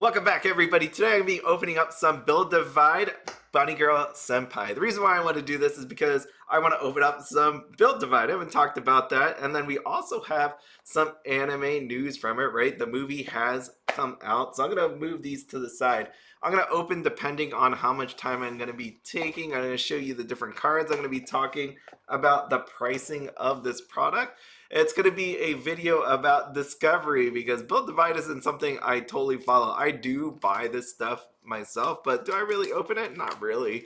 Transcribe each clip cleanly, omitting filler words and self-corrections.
Welcome back, everybody. Today I'm going to be opening up some Build Divide Bunny Girl Senpai. The reason why I want to do this is because I want to open up some Build Divide. I haven't talked about that. And then we also have some anime news from it, right? The movie has come out. So I'm going to move these to the side. I'm going to open depending on how much time I'm going to be taking. I'm going to show you the different cards. I'm going to be talking about the pricing of this product. It's going to be a video about discovery because Build Divide isn't something I totally follow. I do buy this stuff myself, but do I really open it? Not really.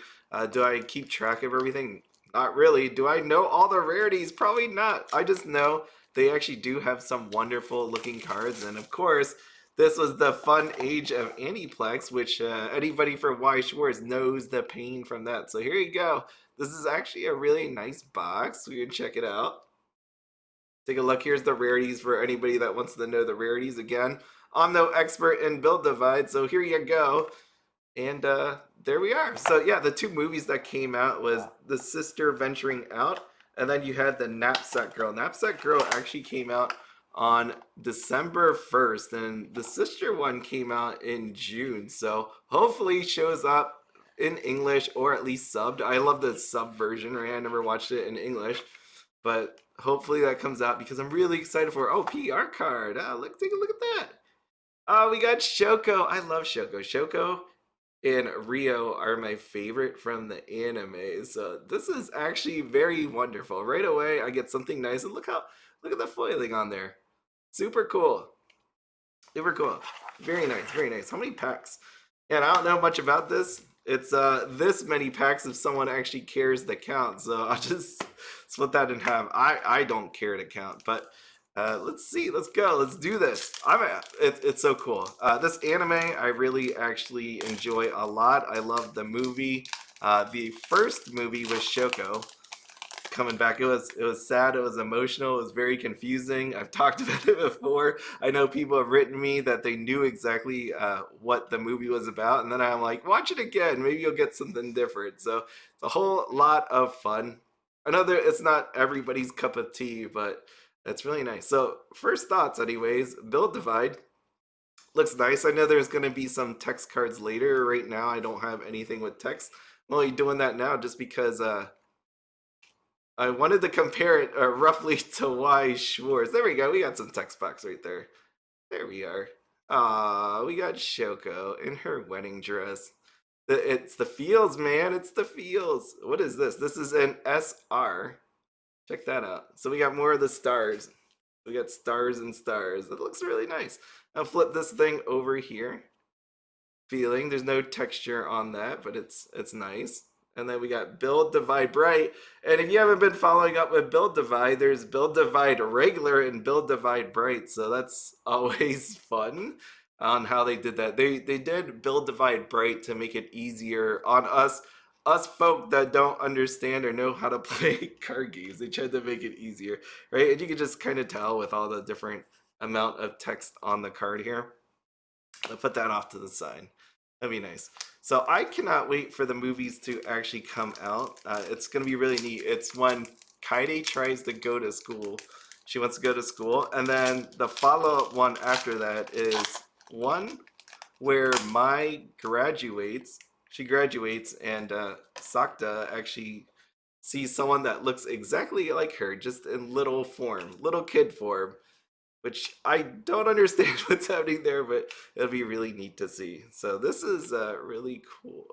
Do I keep track of everything? Not really. Do I know all the rarities? Probably not. I just know they actually do have some wonderful looking cards, and of course, this was the fun age of Aniplex, which anybody from Weiss Schwarz knows the pain from that. So here you go. This is actually a really nice box. We can check it out. Take a look. Here's the rarities for anybody that wants to know the rarities. Again, I'm no expert in Build Divide, so here you go. And there we are. So yeah, the two movies that came out was The Sister Venturing Out, and then you had the Knapsack Girl. Knapsack Girl actually came out on December 1st, and the sister one came out in June. So hopefully shows up in English or at least subbed. I love the sub version, right? I never watched it in English, but hopefully that comes out because I'm really excited for it. Oh, PR card. Look, take a look at that. Oh, we got Shoko. I love Shoko. Shoko and Rio are my favorite from the anime. So this is actually very wonderful. Right away, I get something nice. And look at the foiling on there. Super cool. Super cool. Very nice, very nice. How many packs? And I don't know much about this. It's this many packs if someone actually cares to count. So I'll just split that in half. I don't care to count, but let's see. Let's go. Let's do this. It's so cool. This anime I really actually enjoy a lot. I love the movie. The first movie was Shoko coming back. It was sad, it was emotional, it was very confusing. I've talked about it before. I know people have written me that they knew exactly what the movie was about, and then I'm like, watch it again, maybe you'll get something different. So it's a whole lot of fun. I know that it's not everybody's cup of tea, but it's really nice. So first thoughts anyways, Build Divide looks nice. I know there's going to be some text cards later. Right now I don't have anything with text. I'm only doing that now just because I wanted to compare it roughly to Weiss Schwarz. There we go. We got some text box right there. There we are. We got Shoko in her wedding dress. It's the feels, man. It's the feels. What is this? This is an SR. Check that out. So we got more of the stars. We got stars and stars. It looks really nice. I'll flip this thing over here. Feeling. There's no texture on that, but it's nice. And then we got Build Divide Bright. And if you haven't been following up with Build Divide, there's Build Divide Regular and Build Divide Bright. So that's always fun on how they did that. They did Build Divide Bright to make it easier on us folk that don't understand or know how to play card games. They tried to make it easier, right? And you can just kind of tell with all the different amount of text on the card here. I'll put that off to the side. That'd be nice. So I cannot wait for the movies to actually come out. It's going to be really neat. It's when Kaede tries to go to school. She wants to go to school. And then the follow-up one after that is one where Mai graduates. She graduates and Sakta actually sees someone that looks exactly like her, just in little form, little kid form. Which I don't understand what's happening there, but it'll be really neat to see. So this is really cool.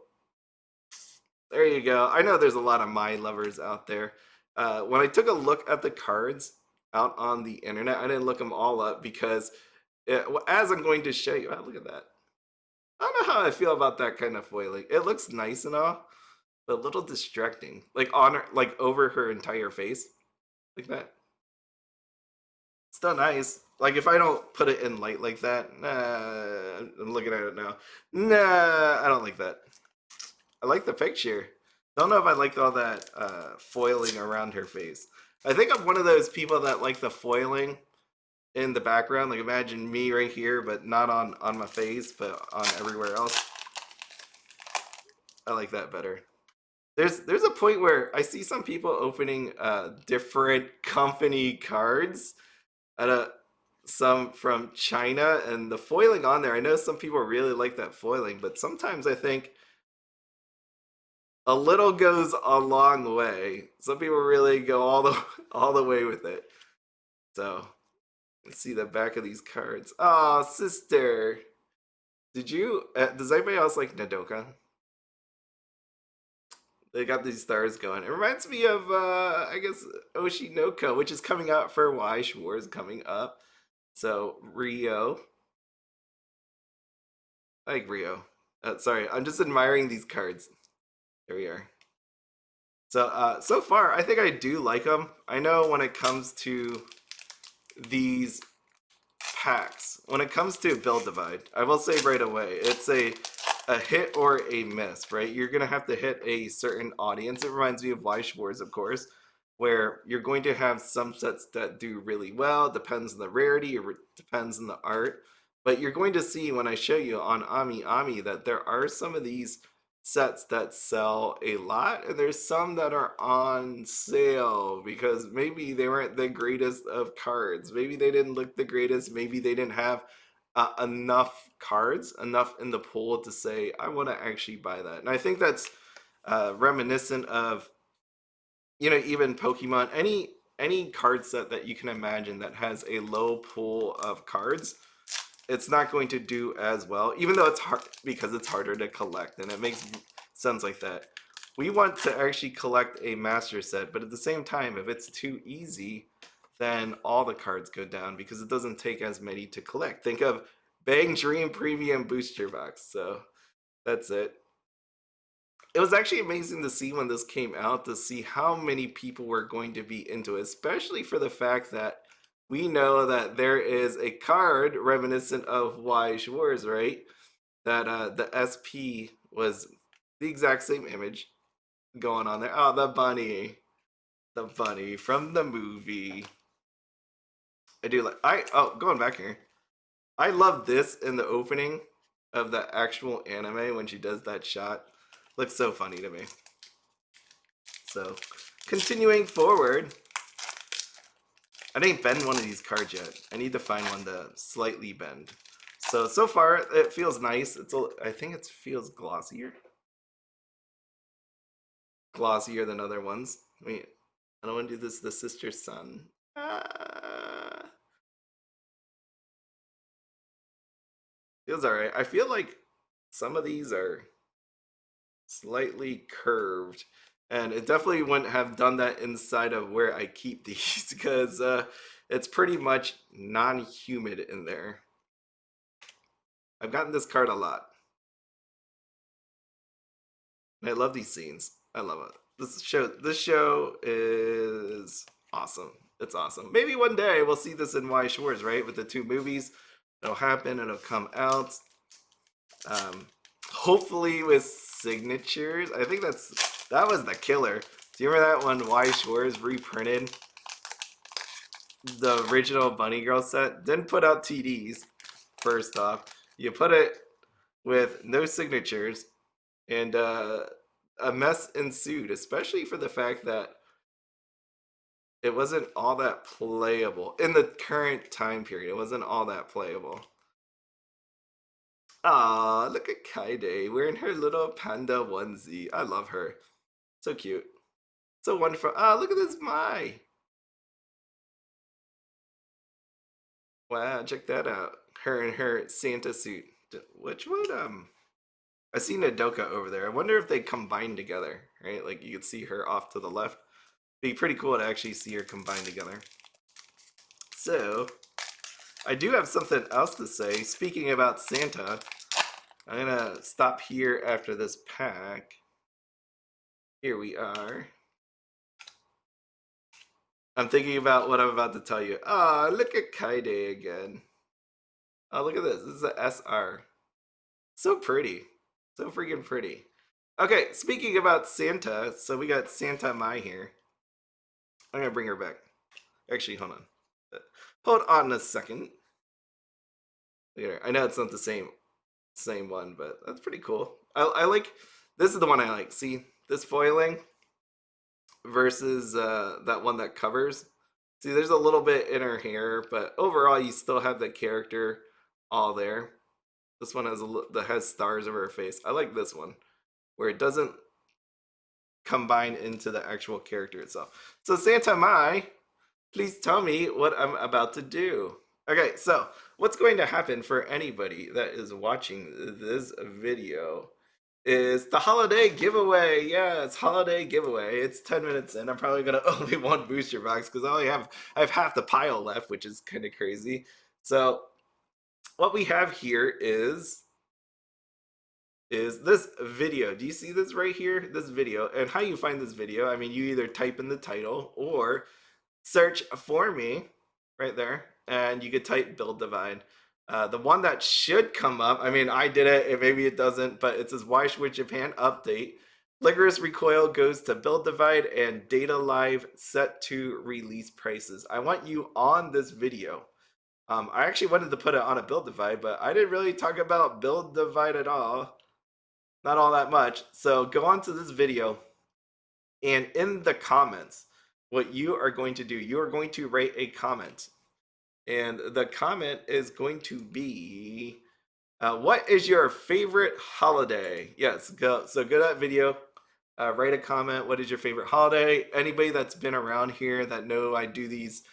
There you go. I know there's a lot of my lovers out there. When I took a look at the cards out on the internet, I didn't look them all up because as I'm going to show you, look at that. I don't know how I feel about that kind of foiling. It looks nice and all, but a little distracting. Like on her, like over her entire face, like that. Still nice. Like if I don't put it in light like that, nah, I'm looking at it now. Nah, I don't like that. I like the picture. Don't know if I like all that foiling around her face. I think I'm one of those people that like the foiling in the background. Like imagine me right here, but not on my face, but on everywhere else. I like that better. There's a point where I see some people opening different company cards. some from China, and the foiling on there, I know some people really like that foiling, but sometimes I think a little goes a long way. Some people really go all the all the way with it. So let's see the back of these cards. Oh, sister. Did you does anybody else like Nodoka? They got these stars going. It reminds me of I guess Oshinoko, which is coming out for Weiss Schwarz coming up. So Rio. I like Rio. Sorry, I'm just admiring these cards. There we are. So so far, I think I do like them. I know when it comes to these packs, when it comes to Build Divide, I will say right away, it's a hit or a miss, right? You're gonna have to hit a certain audience. It reminds me of Weiss Schwarz, of course, where you're going to have some sets that do really well. Depends on the rarity, or depends on the art. But you're going to see when I show you on Ami Ami that there are some of these sets that sell a lot, and there's some that are on sale because maybe they weren't the greatest of cards. Maybe they didn't look the greatest. Maybe they didn't have enough cards, enough in the pool to say, I want to actually buy that. And I think that's reminiscent of, you know, even Pokemon, any card set that you can imagine that has a low pool of cards, it's not going to do as well, even though it's hard because it's harder to collect, and it makes sense like that. We want to actually collect a master set, but at the same time, if it's too easy, then all the cards go down because it doesn't take as many to collect. Think of Bang Dream Premium Booster Box. So that's it. It was actually amazing to see when this came out, to see how many people were going to be into it, especially for the fact that we know that there is a card reminiscent of Weiss Schwarz, right? That the SP was the exact same image going on there. Oh, the bunny from the movie. I do like. Going back here. I love this in the opening of the actual anime when she does that shot. Looks so funny to me. So, continuing forward, I didn't bend one of these cards yet. I need to find one to slightly bend. So far it feels nice. I think it feels glossier than other ones. Wait, I don't want to do this. The sister sun. Feels alright. I feel like some of these are slightly curved, and it definitely wouldn't have done that inside of where I keep these because it's pretty much non-humid in there. I've gotten this card a lot. I love these scenes. I love it. This show is awesome. It's awesome. Maybe one day we'll see this in Weiss Schwarz, right? With the two movies. It'll happen, it'll come out. Hopefully with signatures. I think that was the killer. Do you remember that when Weiss Schwarz reprinted the original Bunny Girl set? Didn't put out TDs, first off. You put it with no signatures, and a mess ensued, especially for the fact that it wasn't all that playable in the current time period. It wasn't all that playable. Ah, look at Kaede wearing her little panda onesie. I love her. So cute. So wonderful. Ah, look at this Mai. Wow, check that out. Her in her Santa suit. Which would I see Nodoka over there. I wonder if they combine together, right? Like you could see her off to the left. Be pretty cool to actually see her combined together. So, I do have something else to say. Speaking about Santa, I'm gonna stop here after this pack. Here we are. I'm thinking about what I'm about to tell you. Ah, look at Kaede again. Oh, look at this. This is a SR. So pretty. So freaking pretty. Okay, speaking about Santa, so we got Santa Mai here. I'm gonna bring her back. Actually, hold on. Hold on a second. Look at her. I know it's not the same one, but that's pretty cool. I like, this is the one I like. See, this foiling versus that one that covers. See, there's a little bit in her hair, but overall, you still have the character all there. This one has that has stars over her face. I like this one, where it doesn't combine into the actual character itself. So Santa Mai, please tell me what I'm about to do. Okay, so what's going to happen for anybody that is watching this video is the holiday giveaway. Yeah, it's holiday giveaway. It's 10 minutes in. I'm probably gonna only one booster box because I have half the pile left, which is kind of crazy. So what we have here is this video. Do you see this right here? This video. And how you find this video, I mean, you either type in the title or search for me right there, and you could type build divide. The one that should come up, I mean, I did it, and maybe it doesn't, but it says Weiss Schwarz Japan update. Ligorous recoil goes to build divide and data live set to release prices. I want you on this video. I actually wanted to put it on a build divide, but I didn't really talk about build divide at all. Not all that much. So go on to this video, and in the comments, what you are going to do, you are going to write a comment. And the comment is going to be, what is your favorite holiday? Yes, go to that video, write a comment. What is your favorite holiday? Anybody that's been around here that know I do these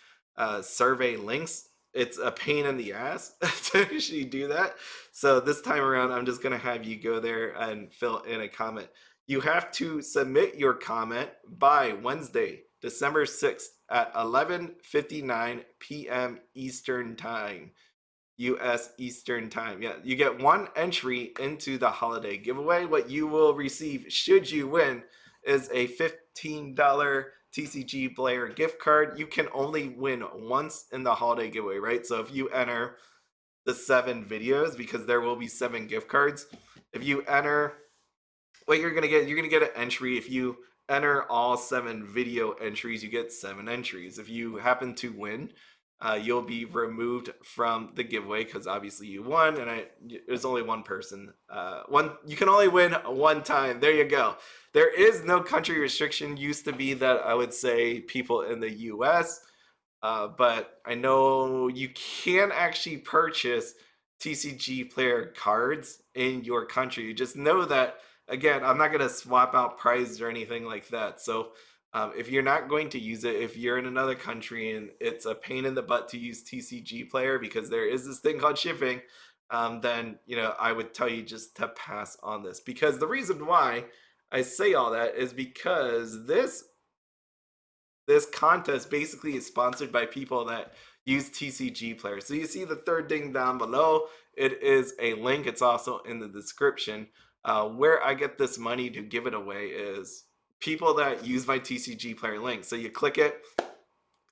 survey links, it's a pain in the ass to actually do that. So this time around, I'm just going to have you go there and fill in a comment. You have to submit your comment by Wednesday, December 6th at 11:59 p.m. Eastern Time. US Eastern Time. Yeah, you get one entry into the holiday giveaway. What you will receive should you win is a $15 TCGPLAYER gift card. You can only win once in the holiday giveaway, right? So if you enter the 7 videos, because there will be 7 gift cards, if you enter, what you're gonna get an entry. If you enter all 7 video entries, you get 7 entries. If you happen to win, you'll be removed from the giveaway because obviously you won, and there's only one person. You can only win one time. There you go. There is no country restriction. Used to be that I would say people in the U.S., but I know you can actually purchase TCGPLAYER cards in your country. You just know that, again, I'm not going to swap out prizes or anything like that. So if you're not going to use it, if you're in another country and it's a pain in the butt to use TCGPLAYER because there is this thing called shipping, then I would tell you just to pass on this. Because the reason why I say all that is because this contest basically is sponsored by people that use TCGPLAYER. So you see the third thing down below. It is a link. It's also in the description. Where I get this money to give it away is people that use my TCGPLAYER link. So you click it,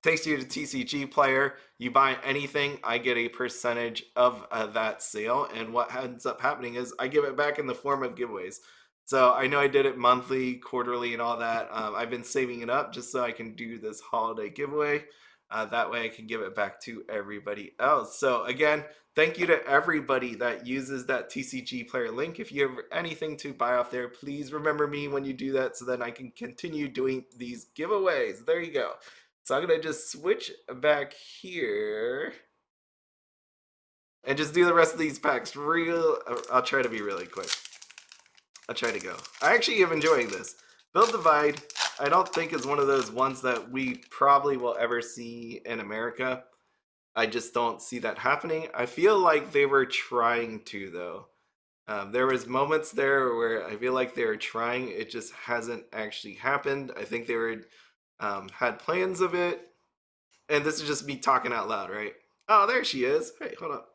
takes you to TCGPLAYER. You buy anything, I get a percentage of that sale. And what ends up happening is I give it back in the form of giveaways. So I know I did it monthly, quarterly, and all that. I've been saving it up just so I can do this holiday giveaway. That way I can give it back to everybody else. So again, thank you to everybody that uses that TCGPLAYER link. If you have anything to buy off there, please remember me when you do that so then I can continue doing these giveaways. There you go. So I'm going to just switch back here and just do the rest of these packs I'll try to be really quick. I'll try to go. I actually am enjoying this. Build Divide, I don't think is one of those ones that we probably will ever see in America. I just don't see that happening. I feel like they were trying to, though. There was moments there where I feel like they were trying. It just hasn't actually happened. I think they were had plans of it. And this is just me talking out loud, right? Oh, there she is. Hey, hold up.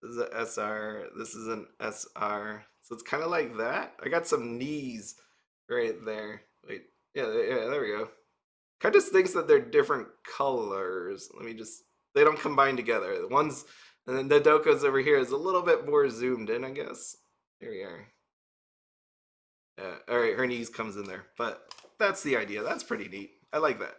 This is an SR. This is an SR. So it's kind of like that. I got some knees right there. Wait, yeah, there we go. Kind of thinks that they're different colors. They don't combine together. The ones, and then Nodoka's over here is a little bit more zoomed in, I guess. Here we are. Yeah, all right, her knees comes in there. But that's the idea. That's pretty neat. I like that.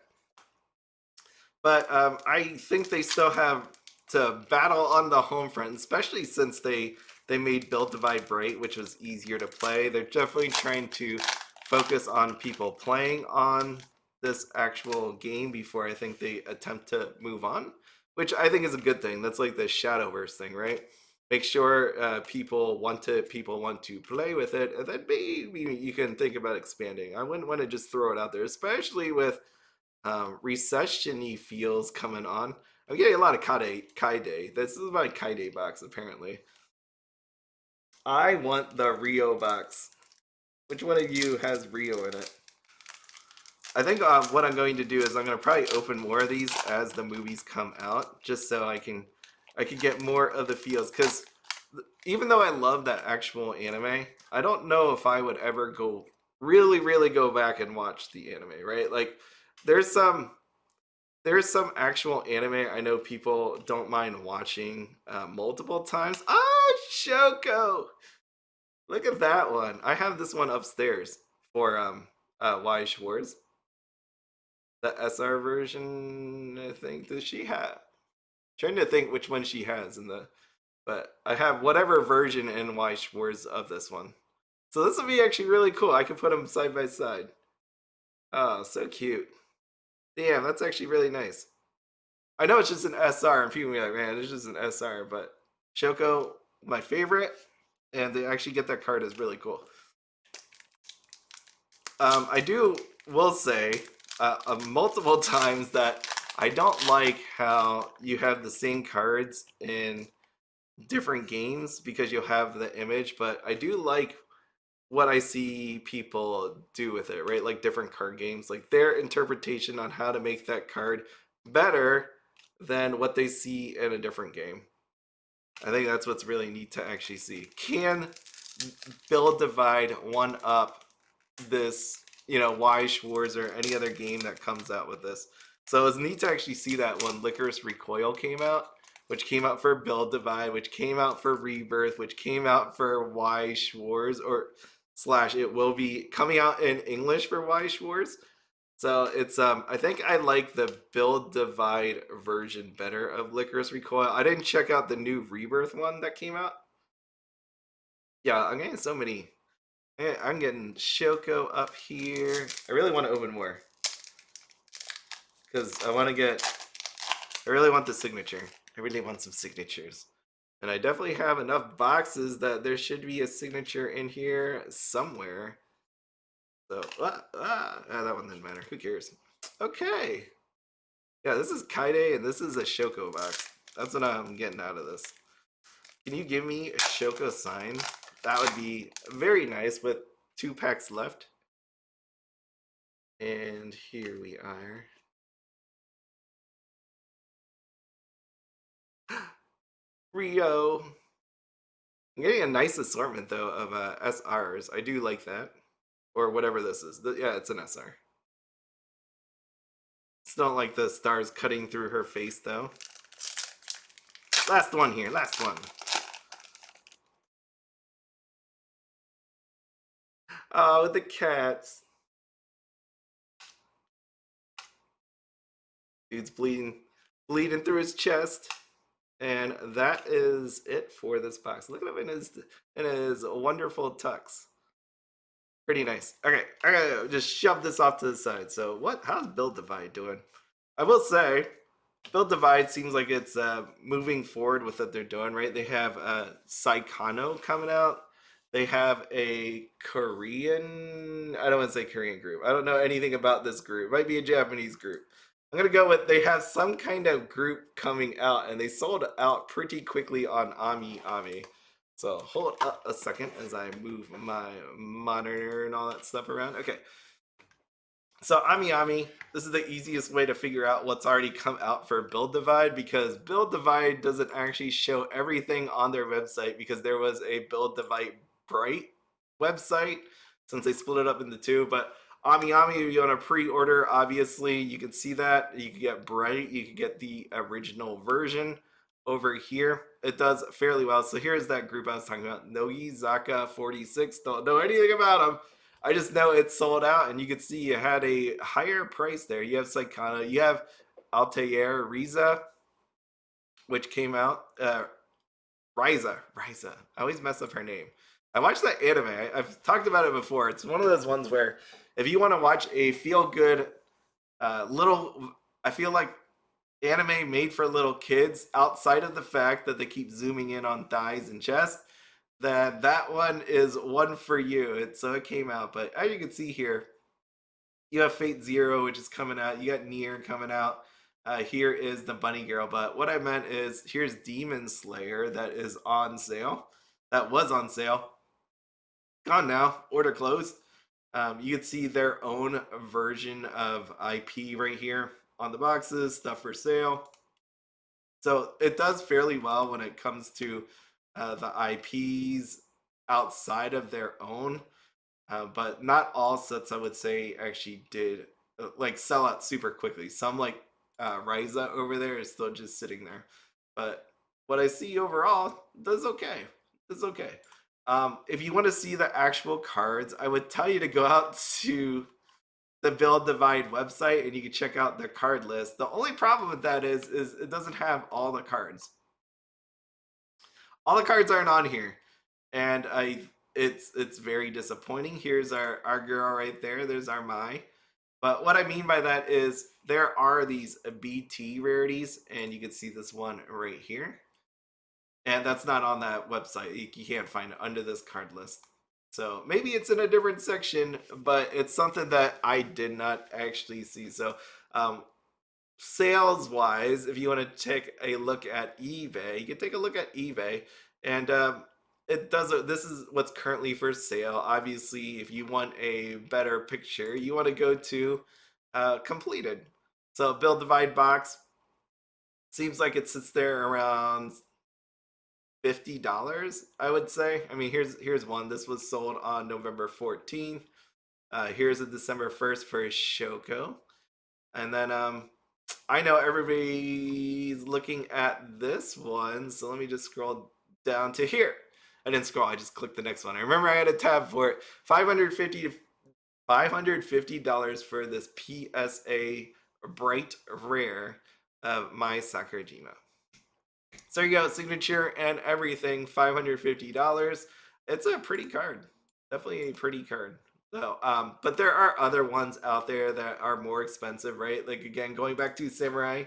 But I think they still have to battle on the home front, especially since they made Build Divide Bright, which was easier to play. They're definitely trying to focus on people playing on this actual game before I think they attempt to move on, which I think is a good thing. That's like the Shadowverse thing, right? Make sure people want to play with it, and then maybe you can think about expanding. I wouldn't want to just throw it out there, especially with recession-y feels coming on. I'm getting a lot of Kaede. This is my Kaede box, apparently. I want the Rio box. Which one of you has Rio in it? I think what I'm going to do is I'm going to probably open more of these as the movies come out, just so I can get more of the feels. Because even though I love that actual anime, I don't know if I would ever go really go back and watch the anime, right? Like there's some actual anime I know people don't mind watching multiple times. Oh, Shoko! Look at that one. I have this one upstairs for Weiss Schwarz. The SR version, I think. Does she have? Trying to think which one she has in the. But I have whatever version in Weiss Schwarz of this one. So this will be actually really cool. I can put them side by side. Oh, so cute. Damn, that's actually really nice. I know it's just an SR, and people will be like, man, it's just an SR, but Shoko, my favorite, and they actually get that card is really cool. I will say multiple times that I don't like how you have the same cards in different games because you'll have the image, but I do like what I see people do with it, right? Like different card games, like their interpretation on how to make that card better than what they see in a different game. I think that's what's really neat to actually see. Can Build Divide one up this, Weiss Schwarz or any other game that comes out with this? So it's neat to actually see that when Licorice Recoil came out, which came out for Build Divide, which came out for Rebirth, which came out for Weiss Schwarz, or / it will be coming out in English for Weiss Schwarz. So it's I think I like the Build Divide version better of Licorice Recoil. I didn't check out the new Rebirth one that came out. Yeah, I'm getting so many. I'm getting Shoko up here. I really want to open more because I really want the signature. I really want some signatures. And I definitely have enough boxes that there should be a signature in here somewhere. So, that one didn't matter. Who cares? Okay. Yeah, this is Kaede and this is a Shoko box. That's what I'm getting out of this. Can you give me a Shoko sign? That would be very nice with 2 packs left. And here we are. Rio. I'm getting a nice assortment though of SRs. I do like that. Or whatever this is. Yeah, it's an SR. Still don't like the stars cutting through her face though. Last one here, last one. Oh, the cats. Dude's bleeding through his chest. And that is it for this box. Look at him in his wonderful tux. Pretty nice. Okay, I gotta just shove this off to the side. So how's Build Divide doing? I will say, Build Divide seems like it's moving forward with what they're doing, right? They have Saikano coming out. They have a Korean, I don't want to say Korean group. I don't know anything about this group. It might be a Japanese group. I'm going to go with they have some kind of group coming out, and they sold out pretty quickly on Ami. So hold up a second as I move my monitor and all that stuff around. Okay. So Ami, this is the easiest way to figure out what's already come out for Build Divide, because Build Divide doesn't actually show everything on their website because there was a Build Divide Bright website since they split it up into 2. But Ami, if you want to pre-order, obviously you can see that. You can get Bright, you can get the original version over here. It does fairly well. So here's that group I was talking about. Nogizaka 46. Don't know anything about them. I just know it's sold out, and you can see you had a higher price there. You have Saikana, you have Altair Riza, which came out. Riza. I always mess up her name. I watched that anime. I've talked about it before. It's one of those ones where if you want to watch a feel-good I feel like anime made for little kids, outside of the fact that they keep zooming in on thighs and chest, that one is one for you. So it came out, but as you can see here, you have Fate Zero, which is coming out. You got Nier coming out. Here is the Bunny Girl, but what I meant is here's Demon Slayer that is on sale. That was on sale. Gone now. Order closed. You can see their own version of IP right here on the boxes. Stuff for sale. So it does fairly well when it comes to the IPs outside of their own. But not all sets, I would say, actually did like sell out super quickly. Some like Ryza over there is still just sitting there. But what I see overall does okay. It's okay. If you want to see the actual cards, I would tell you to go out to the Build Divide website and you can check out the card list. The only problem with that is it doesn't have all the cards. All the cards aren't on here, and it's very disappointing. Here's our girl right there. There's our Mai. But what I mean by that is there are these BT rarities, and you can see this one right here. And that's not on that website. You can't find it under this card list. So maybe it's in a different section, but it's something that I did not actually see. So sales wise, if you want to take a look at eBay, you can take a look at eBay, and it does. This is what's currently for sale. Obviously, if you want a better picture, you want to go to completed. So Build Divide box seems like it sits there around $50, I would say. I mean, here's one. This was sold on November 14th. Here's a December 1st for Shoko. And then I know everybody's looking at this one, so let me just scroll down to here. I didn't scroll, I just clicked the next one. I remember I had a tab for it. $550 for this PSA Bright Rare of my Sakurajima. So there you go, signature and everything, $550. It's a pretty card. Definitely a pretty card. So, but there are other ones out there that are more expensive, right? Like again, going back to Samurai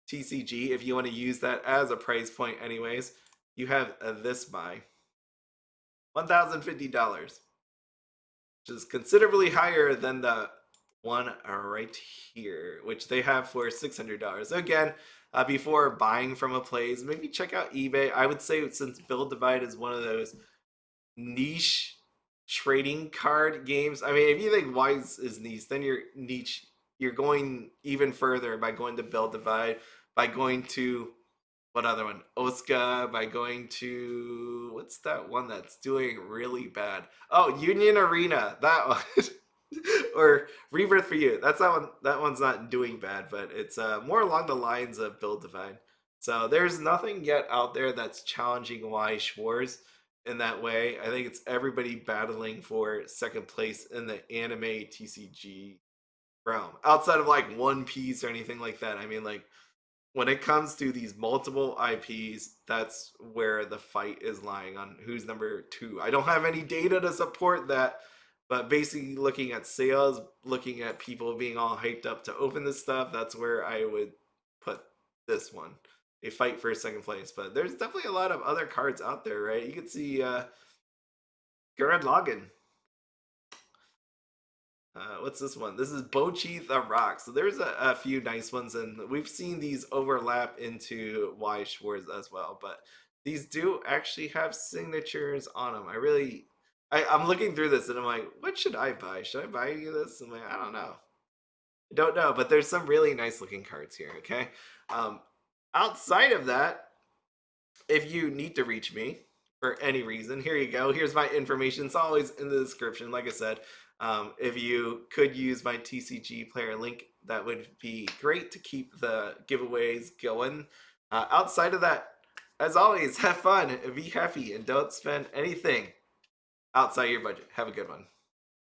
TCG, if you want to use that as a price point anyways, you have this buy. $1,050, which is considerably higher than the one right here, which they have for $600. So again, before buying from a place, maybe check out eBay. I would say since Build Divide is one of those niche trading card games. I mean, if you think Weiss is niche, then you're niche. You're going even further by going to Build Divide, by going to what other one? Osaka, by going to what's that one that's doing really bad? Oh, Union Arena, that one. Or Rebirth for You. That's that one. That one's not doing bad, but it's more along the lines of Build Divide. So there's nothing yet out there that's challenging Weiss Schwarz in that way. I think it's everybody battling for second place in the anime TCG realm, outside of like One Piece or anything like that. I mean, like when it comes to these multiple IPs, that's where the fight is lying on who's number two. I don't have any data to support that, but basically looking at sales, looking at people being all hyped up to open this stuff, that's where I would put this one. A fight for second place. But there's definitely a lot of other cards out there, right? You can see Gurren Lagann. What's this one? This is Bochi the Rock. So there's a few nice ones, and we've seen these overlap into Weiss Schwarz as well. But these do actually have signatures on them. I'm looking through this, and I'm like, what should I buy? Should I buy this? I'm like, I don't know. I don't know, but there's some really nice looking cards here, okay? Outside of that, if you need to reach me for any reason, here you go. Here's my information. It's always in the description, like I said. If you could use my TCG player link, that would be great to keep the giveaways going. Outside of that, as always, have fun, be happy, and don't spend anything outside your budget. Have a good one.